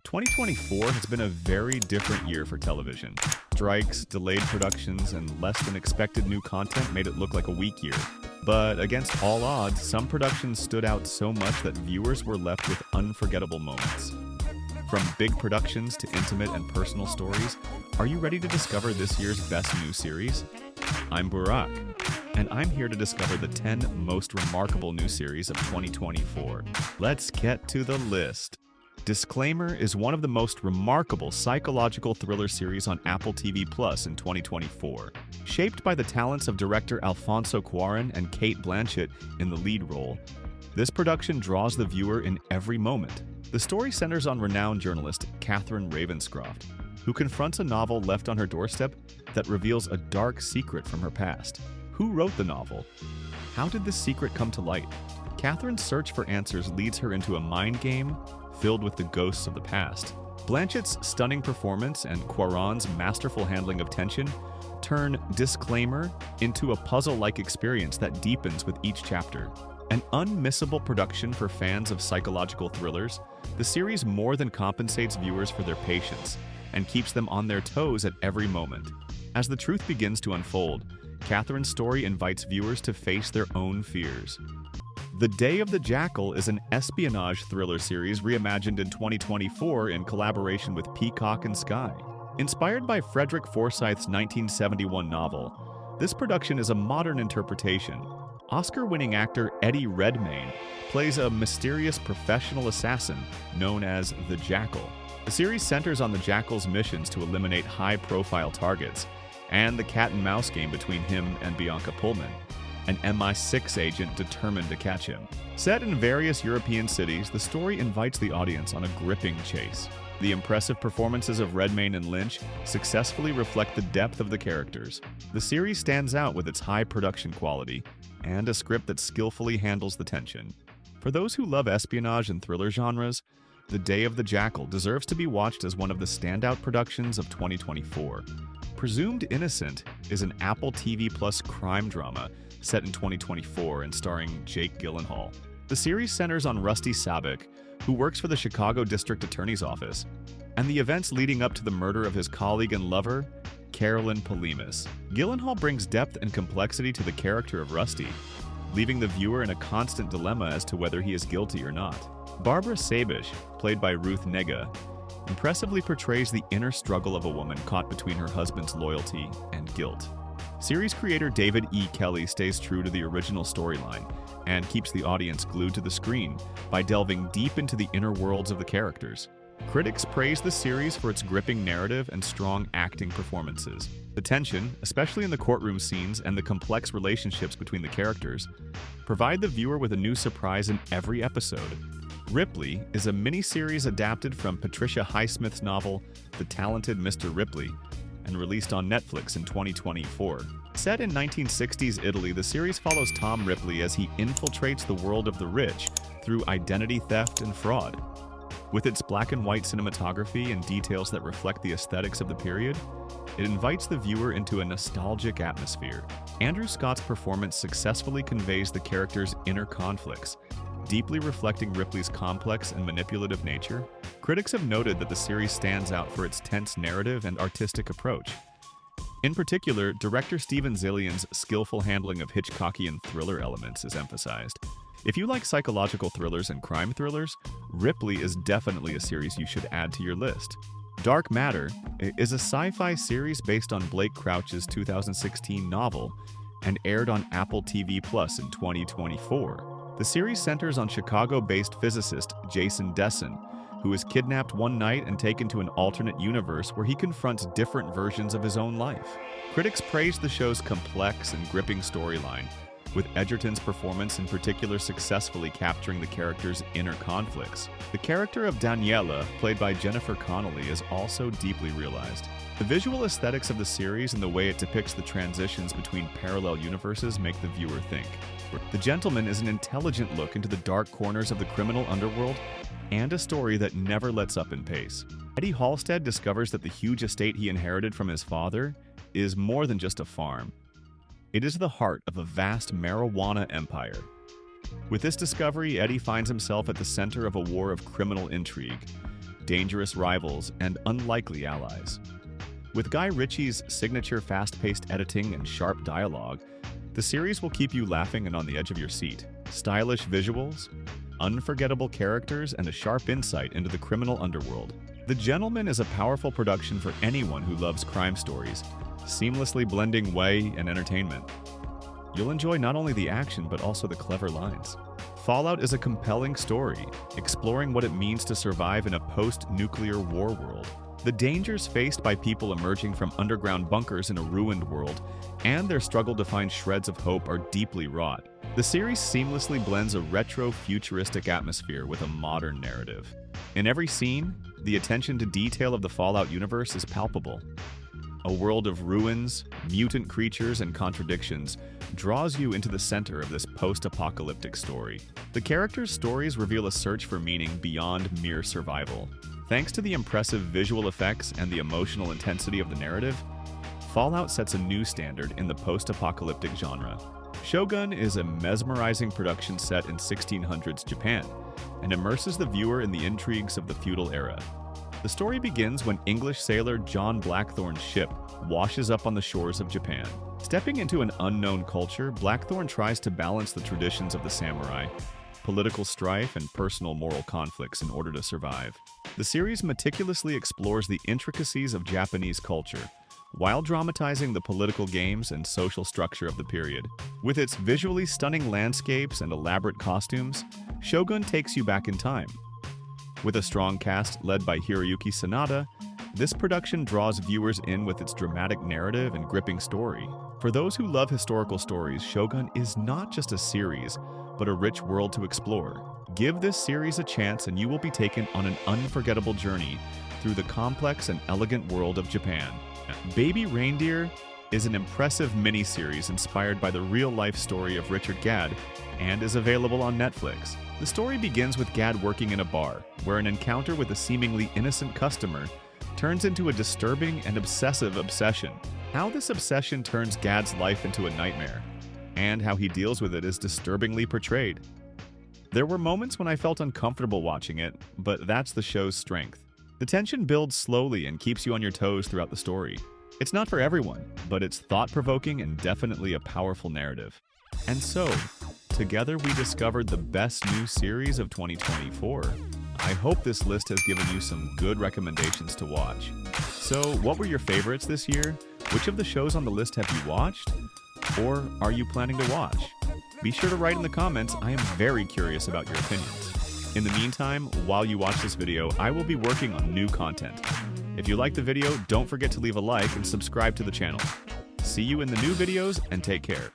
2024 has been a very different year for television. Strikes, delayed productions, and less than expected new content made it look like a weak year. But against all odds, some productions stood out so much that viewers were left with unforgettable moments. From big productions to intimate and personal stories, are you ready to discover this year's best new series? I'm Burak, and I'm here to discover the 10 most remarkable new series of 2024. Let's get to the list. Disclaimer is one of the most remarkable psychological thriller series on Apple TV Plus in 2024. Shaped by the talents of director Alfonso Cuarón and Cate Blanchett in the lead role, this production draws the viewer in every moment. The story centers on renowned journalist Catherine Ravenscroft, who confronts a novel left on her doorstep that reveals a dark secret from her past. Who wrote the novel? How did this secret come to light? Catherine's search for answers leads her into a mind game filled with the ghosts of the past. Blanchett's stunning performance and Cuarón's masterful handling of tension turn Disclaimer into a puzzle-like experience that deepens with each chapter. An unmissable production for fans of psychological thrillers, the series more than compensates viewers for their patience and keeps them on their toes at every moment. As the truth begins to unfold, Catherine's story invites viewers to face their own fears. The Day of the Jackal is an espionage thriller series reimagined in 2024 in collaboration with Peacock and Sky. Inspired by Frederick Forsyth's 1971 novel, this production is a modern interpretation. Oscar-winning actor Eddie Redmayne plays a mysterious professional assassin known as the Jackal. The series centers on the Jackal's missions to eliminate high-profile targets and the cat-and-mouse game between him and Bianca Pullman, an MI6 agent determined to catch him. Set in various European cities, the story invites the audience on a gripping chase. The impressive performances of Redmayne and Lynch successfully reflect the depth of the characters. The series stands out with its high production quality and a script that skillfully handles the tension. For those who love espionage and thriller genres, The Day of the Jackal deserves to be watched as one of the standout productions of 2024. Presumed Innocent is an Apple TV Plus crime drama set in 2024 and starring Jake Gyllenhaal. The series centers on Rusty Sabek, who works for the Chicago District Attorney's Office, and the events leading up to the murder of his colleague and lover, Carolyn Polimis. Gyllenhaal brings depth and complexity to the character of Rusty, leaving the viewer in a constant dilemma as to whether he is guilty or not. Barbara Sabish, played by Ruth Negga, impressively portrays the inner struggle of a woman caught between her husband's loyalty and guilt. Series creator David E. Kelley stays true to the original storyline and keeps the audience glued to the screen by delving deep into the inner worlds of the characters. Critics praise the series for its gripping narrative and strong acting performances. The tension, especially in the courtroom scenes and the complex relationships between the characters, provide the viewer with a new surprise in every episode. Ripley is a mini-series adapted from Patricia Highsmith's novel The Talented Mr. Ripley, and released on Netflix in 2024. Set in 1960s Italy, the series follows Tom Ripley as he infiltrates the world of the rich through identity theft and fraud. With its black and white cinematography and details that reflect the aesthetics of the period, it invites the viewer into a nostalgic atmosphere. Andrew Scott's performance successfully conveys the character's inner conflicts, deeply reflecting Ripley's complex and manipulative nature. Critics have noted that the series stands out for its tense narrative and artistic approach. In particular, director Steven Zillion's skillful handling of Hitchcockian thriller elements is emphasized. If you like psychological thrillers and crime thrillers, Ripley is definitely a series you should add to your list. Dark Matter is a sci-fi series based on Blake Crouch's 2016 novel and aired on Apple TV Plus in 2024. The series centers on Chicago-based physicist Jason Desson, who is kidnapped one night and taken to an alternate universe where he confronts different versions of his own life. Critics praise the show's complex and gripping storyline, with Edgerton's performance in particular successfully capturing the character's inner conflicts. The character of Daniela, played by Jennifer Connelly, is also deeply realized. The visual aesthetics of the series and the way it depicts the transitions between parallel universes make the viewer think. The Gentleman is an intelligent look into the dark corners of the criminal underworld and a story that never lets up in pace. Eddie Halstead discovers that the huge estate he inherited from his father is more than just a farm. It is the heart of a vast marijuana empire. With this discovery, Eddie finds himself at the center of a war of criminal intrigue, dangerous rivals, and unlikely allies. With Guy Ritchie's signature fast-paced editing and sharp dialogue, the series will keep you laughing and on the edge of your seat. Stylish visuals, unforgettable characters, and a sharp insight into the criminal underworld. The Gentleman is a powerful production for anyone who loves crime stories, seamlessly blending way and entertainment. You'll enjoy not only the action but also the clever lines. Fallout is a compelling story, exploring what it means to survive in a post-nuclear war world. The dangers faced by people emerging from underground bunkers in a ruined world, and their struggle to find shreds of hope are deeply wrought. The series seamlessly blends a retro-futuristic atmosphere with a modern narrative. In every scene, the attention to detail of the Fallout universe is palpable. A world of ruins, mutant creatures, and contradictions draws you into the center of this post-apocalyptic story. The characters' stories reveal a search for meaning beyond mere survival. Thanks to the impressive visual effects and the emotional intensity of the narrative, Fallout sets a new standard in the post-apocalyptic genre. Shogun is a mesmerizing production set in 1600s Japan and immerses the viewer in the intrigues of the feudal era. The story begins when English sailor John Blackthorne's ship washes up on the shores of Japan. Stepping into an unknown culture, Blackthorne tries to balance the traditions of the samurai, political strife, and personal moral conflicts in order to survive. The series meticulously explores the intricacies of Japanese culture, while dramatizing the political games and social structure of the period. With its visually stunning landscapes and elaborate costumes, Shogun takes you back in time. With a strong cast led by Hiroyuki Sanada, this production draws viewers in with its dramatic narrative and gripping story. For those who love historical stories, Shogun is not just a series, but a rich world to explore. Give this series a chance and you will be taken on an unforgettable journey through the complex and elegant world of Japan. Baby Reindeer is an impressive miniseries inspired by the real-life story of Richard Gadd and is available on Netflix. The story begins with Gadd working in a bar, where an encounter with a seemingly innocent customer turns into a disturbing and obsessive obsession. How this obsession turns Gadd's life into a nightmare, and how he deals with it is disturbingly portrayed. There were moments when I felt uncomfortable watching it, but that's the show's strength. The tension builds slowly and keeps you on your toes throughout the story. It's not for everyone, but it's thought-provoking and definitely a powerful narrative. And so, together we discovered the best new series of 2024. I hope this list has given you some good recommendations to watch. So, what were your favorites this year? Which of the shows on the list have you watched? Or are you planning to watch? Be sure to write in the comments. I am very curious about your opinions. In the meantime, while you watch this video, I will be working on new content. If you like the video, don't forget to leave a like and subscribe to the channel. See you in the new videos and take care.